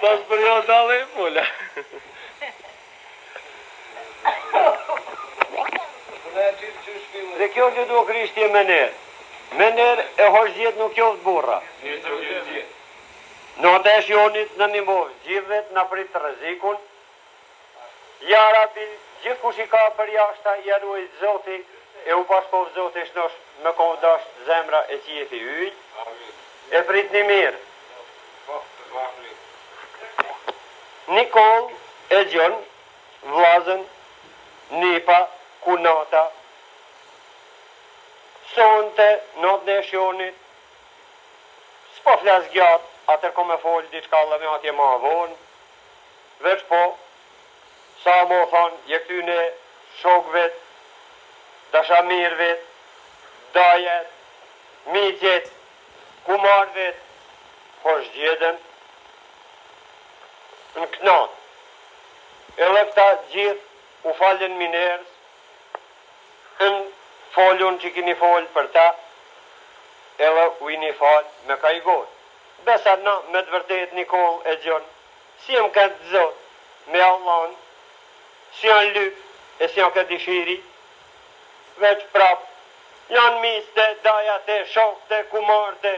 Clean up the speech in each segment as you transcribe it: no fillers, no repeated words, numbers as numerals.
Pas për jo dalë e pula. Dhe kjo që do krishti e mener. Mener e hoxhjet nuk jovë burra. Në të shjonit në nimovë, gjithvet në prit të rëzikun. Ja rabi, gjithë kush i ka për jashta, ja ruaj zoti, e u pashkov zoti shnosh me kovdash zemra e qieti yj. E prit një mirë. Nikol, e gjon, vlazën, nipa, kunata, sonte, notën e shjonit, s'po flas gjatë, atër ko me folë diçka dhe me atje ma vonë, veç po, sa mo thonë, je këtyne shokvet, dashamirvet, dajet, mitjet, kumarvet, hosh gjedën, në knatë. Edhe këta gjithë u falen minerës, në folun që kini folë për ta, edhe u i një falë me ka i godë. Besa na, me të vërtet Nikol e gjonë, si jem këtë zotë, me Allahën, si janë lypë, e si janë këtë dishiri, veç prapë, janë miste, dajate, shokte, kumarte,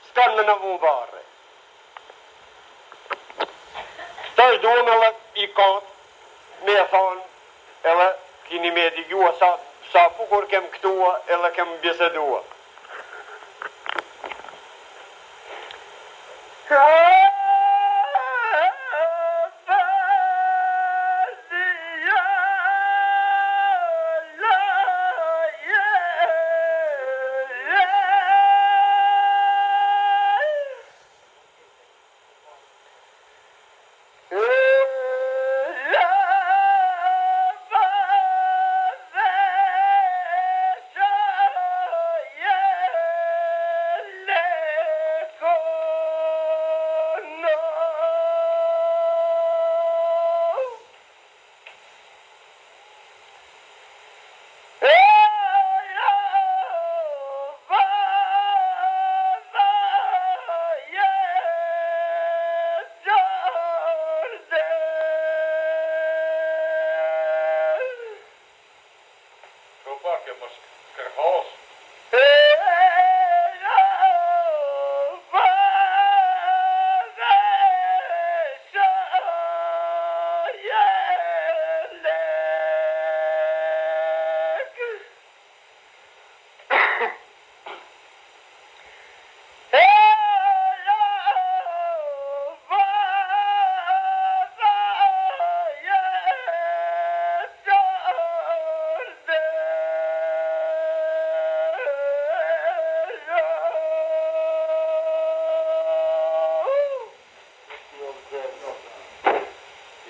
s'kanë me në vumbarë. Këta është duhem edhe i kantë, me e thonë, edhe kini me digjua sa pukur kem këtua, edhe kem bjesedua.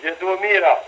Jetu mira.